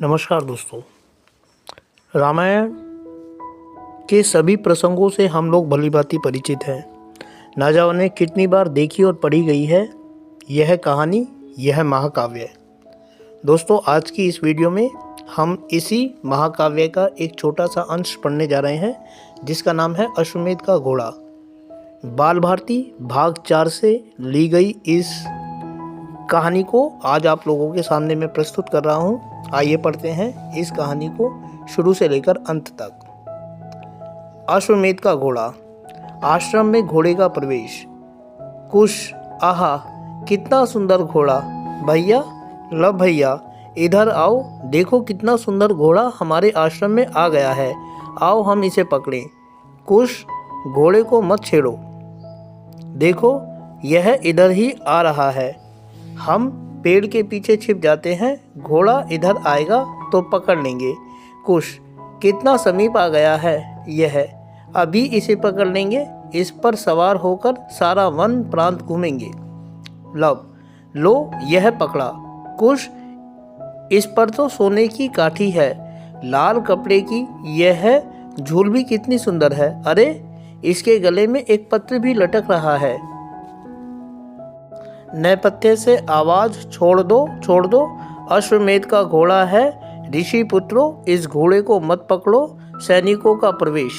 नमस्कार दोस्तों। रामायण के सभी प्रसंगों से हम लोग भलीभांति परिचित हैं। ना जाने कितनी बार देखी और पढ़ी गई है यह कहानी, यह महाकाव्य। दोस्तों, आज की इस वीडियो में हम इसी महाकाव्य का एक छोटा सा अंश पढ़ने जा रहे हैं, जिसका नाम है अश्वमेध का घोड़ा। बाल भारती भाग 4 से ली गई इस कहानी को आज आप लोगों के सामने मैं प्रस्तुत कर रहा हूँ। आइए पढ़ते हैं इस कहानी को शुरू से लेकर अंत तक। अश्वमेध का घोड़ा। आश्रम में घोड़े का प्रवेश। कुश, आहा कितना सुंदर घोड़ा। भैया, लो भैया इधर आओ, देखो कितना सुंदर घोड़ा हमारे आश्रम में आ गया है। आओ हम इसे पकड़ें। कुश, घोड़े को मत छेड़ो, देखो यह इधर ही आ रहा है। हम पेड़ के पीछे छिप जाते हैं, घोड़ा इधर आएगा तो पकड़ लेंगे। कुश, कितना समीप आ गया है यह, अभी इसे पकड़ लेंगे, इस पर सवार होकर सारा वन प्रांत घूमेंगे। लव, लो यह पकड़ा। कुश, इस पर तो सोने की काठी है, लाल कपड़े की यह झूल भी कितनी सुंदर है। अरे इसके गले में एक पत्र भी लटक रहा है। नैपथ्य से आवाज छोड़ दो, अश्वमेध का घोड़ा है। ऋषि पुत्रों, इस घोड़े को मत पकड़ो। सैनिकों का प्रवेश।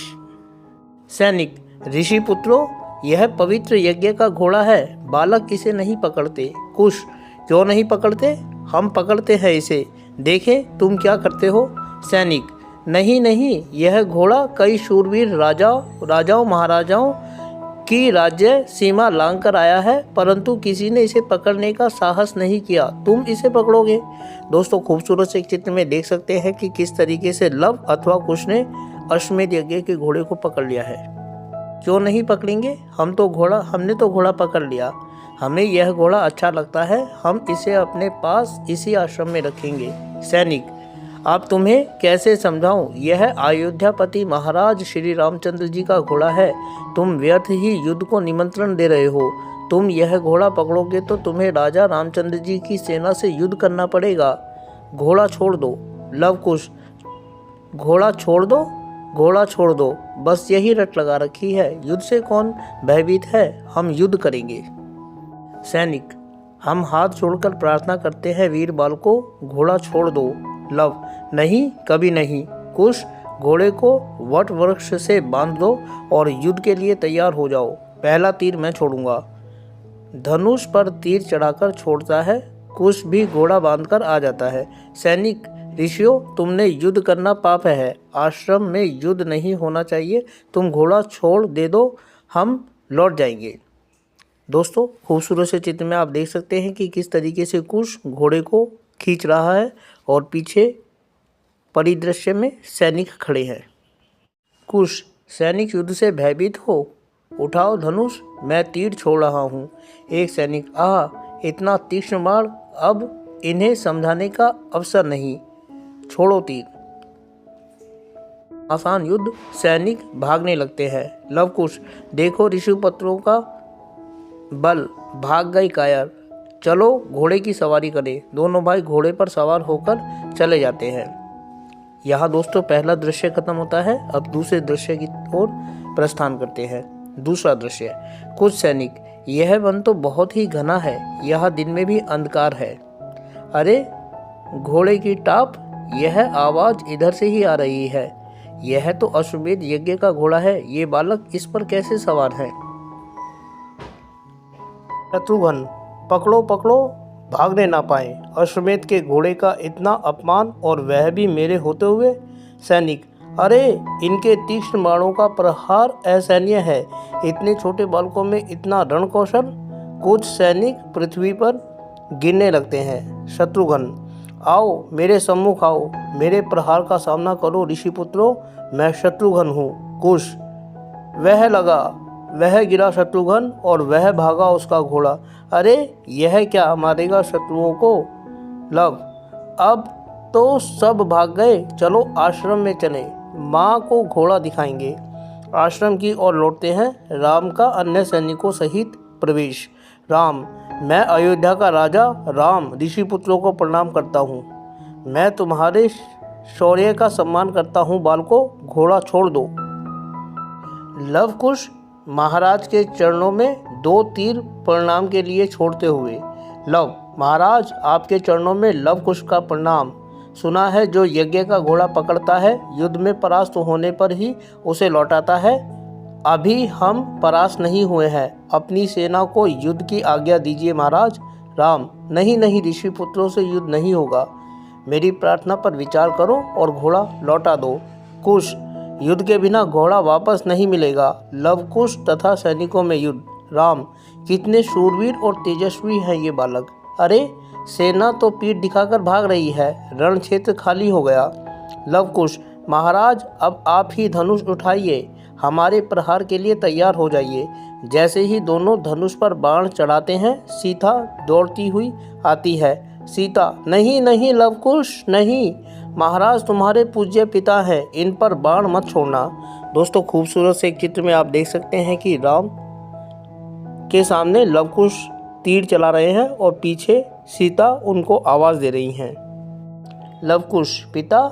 सैनिक, ऋषि पुत्रों, यह पवित्र यज्ञ का घोड़ा है, बालक इसे नहीं पकड़ते। कुश, क्यों नहीं पकड़ते? हम पकड़ते हैं इसे, देखें तुम क्या करते हो। सैनिक, नहीं नहीं, यह घोड़ा कई शूरवीर राजाओं महाराजाओं की राज्य सीमा लांघ कर आया है, परंतु किसी ने इसे पकड़ने का साहस नहीं किया। तुम इसे पकड़ोगे। दोस्तों, खूबसूरत से एक चित्र में देख सकते हैं कि किस तरीके से लव अथवा कुश ने अश्वमेध यज्ञ के घोड़े को पकड़ लिया है। क्यों नहीं पकड़ेंगे? हमने तो घोड़ा पकड़ लिया। हमें यह घोड़ा अच्छा लगता है, हम इसे अपने पास इसी आश्रम में रखेंगे। सैनिक, अब तुम्हें कैसे समझाऊं, यह अयोध्यापति महाराज श्री रामचंद्र जी का घोड़ा है। तुम व्यर्थ ही युद्ध को निमंत्रण दे रहे हो। तुम यह घोड़ा पकड़ोगे तो तुम्हें राजा रामचंद्र जी की सेना से युद्ध करना पड़ेगा। घोड़ा छोड़ दो। लव कुश, घोड़ा छोड़ दो, बस यही रट लगा रखी है। युद्ध से कौन भयभीत है, हम युद्ध करेंगे। सैनिक, हम हाथ जोड़कर प्रार्थना करते हैं वीर बालकों, घोड़ा छोड़ दो। लव, नहीं, कभी नहीं। कुश, घोड़े को वट वृक्ष से बांध दो और युद्ध के लिए तैयार हो जाओ। पहला तीर मैं छोड़ूंगा। धनुष पर तीर चढ़ाकर छोड़ता है, कुश भी घोड़ा बांधकर आ जाता है। सैनिक, ऋषियों, तुमने युद्ध करना पाप है, आश्रम में युद्ध नहीं होना चाहिए। तुम घोड़ा छोड़ दे दो, हम लौट जाएंगे। दोस्तों, खूबसूरत से चित्र में आप देख सकते हैं कि किस तरीके से कुश घोड़े को खींच रहा है और पीछे परिदृश्य में सैनिक खड़े हैं। कुश, सैनिक युद्ध से भयभीत हो, उठाओ धनुष, मैं तीर छोड़ रहा हूँ। एक सैनिक, आह इतना तीक्ष्ण बाण, अब इन्हें समझाने का अवसर नहीं, छोड़ो तीर। आसान युद्ध, सैनिक भागने लगते हैं। लव कुश, देखो ऋषिपुत्रों का बल, भाग गई कायर, चलो घोड़े की सवारी करें। दोनों भाई घोड़े पर सवार होकर चले जाते हैं। यहाँ दोस्तों पहला दृश्य खत्म होता है। अब दूसरे दृश्य की ओर प्रस्थान करते हैं। दूसरा दृश्य, कुछ सैनिक, यह वन तो बहुत ही घना है, यहाँ दिन में भी अंधकार है। अरे घोड़े की टाप, यह आवाज इधर से ही आ रही है। यह तो अश्वमेध यज्ञ का घोड़ा है, ये बालक इस पर कैसे सवार है। शत्रुघ्न, पकड़ो पकड़ो, भागने ना पाए। अश्वमेध के घोड़े का इतना अपमान, और वह भी मेरे होते हुए। सैनिक, अरे इनके तीक्ष्ण बाणों का प्रहार असहनीय है, इतने छोटे बालकों में इतना रण कौशल। कुछ सैनिक पृथ्वी पर गिरने लगते हैं। शत्रुघ्न, आओ मेरे सम्मुख आओ, मेरे प्रहार का सामना करो ऋषिपुत्रों, मैं शत्रुघ्न हूँ। कुश, वह गिरा शत्रुघ्न, और वह भागा उसका घोड़ा। अरे यह क्या मारेगा शत्रुओं को। लव, अब तो सब भाग गए, चलो आश्रम में चले, माँ को घोड़ा दिखाएंगे। आश्रम की ओर लौटते हैं। राम का अन्य सैनिकों सहित प्रवेश। राम, मैं अयोध्या का राजा राम ऋषि पुत्रों को प्रणाम करता हूँ। मैं तुम्हारे शौर्य का सम्मान करता हूँ बालकों, घोड़ा छोड़ दो। लव कुश महाराज के चरणों में 2 तीर प्रणाम के लिए छोड़ते हुए। लव, महाराज आपके चरणों में लव कुश का प्रणाम। सुना है जो यज्ञ का घोड़ा पकड़ता है युद्ध में परास्त होने पर ही उसे लौटाता है। अभी हम परास्त नहीं हुए हैं, अपनी सेना को युद्ध की आज्ञा दीजिए महाराज। राम, नहीं नहीं, ऋषि पुत्रों से युद्ध नहीं होगा, मेरी प्रार्थना पर विचार करो और घोड़ा लौटा दो। कुश, युद्ध के बिना घोड़ा वापस नहीं मिलेगा। लव कुश तथा सैनिकों में युद्ध। राम, कितने शूरवीर और तेजस्वी हैं ये बालक। अरे, सेना तो पीठ दिखाकर भाग रही है, रण क्षेत्र खाली हो गया। लव कुश, महाराज अब आप ही धनुष उठाइए, हमारे प्रहार के लिए तैयार हो जाइए। जैसे ही दोनों धनुष पर बाण चढ़ाते हैं, सीता दौड़ती हुई आती है। सीता, नहीं नहीं लव कुश, नहीं, महाराज तुम्हारे पूज्य पिता हैं, इन पर बाण मत छोड़ना। दोस्तों, खूबसूरत से एक चित्र में आप देख सकते हैं कि राम के सामने लव कुश तीर चला रहे हैं और पीछे सीता उनको आवाज़ दे रही हैं। लव कुश, पिता,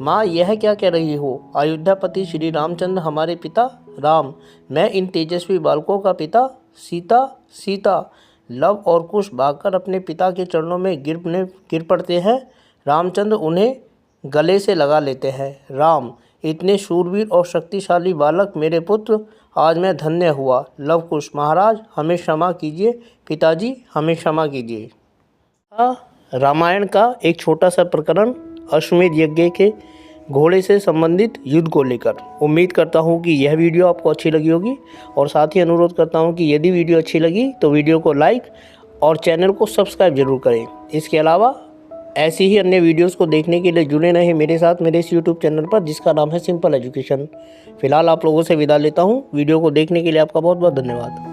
माँ यह क्या कह रही हो? अयोध्यापति श्री रामचंद्र हमारे पिता। राम, मैं इन तेजस्वी बालकों का पिता। सीता, सीता। लव और कुश भागकर अपने पिता के चरणों में गिर पड़ते हैं। रामचंद्र उन्हें गले से लगा लेते हैं। राम, इतने शूरवीर और शक्तिशाली बालक मेरे पुत्र, आज मैं धन्य हुआ। लव कुश, महाराज हमें क्षमा कीजिए, पिताजी हमें क्षमा कीजिए। रामायण का एक छोटा सा प्रकरण अश्वमेध यज्ञ के घोड़े से संबंधित युद्ध को लेकर। उम्मीद करता हूँ कि यह वीडियो आपको अच्छी लगी होगी और साथ ही अनुरोध करता हूँ कि यदि वीडियो अच्छी लगी तो वीडियो को लाइक और चैनल को सब्सक्राइब जरूर करें। इसके अलावा ऐसी ही अन्य वीडियोस को देखने के लिए जुड़े रहें मेरे साथ मेरे इस यूट्यूब चैनल पर, जिसका नाम है सिंपल एजुकेशन। फिलहाल आप लोगों से विदा लेता हूँ। वीडियो को देखने के लिए आपका बहुत बहुत धन्यवाद।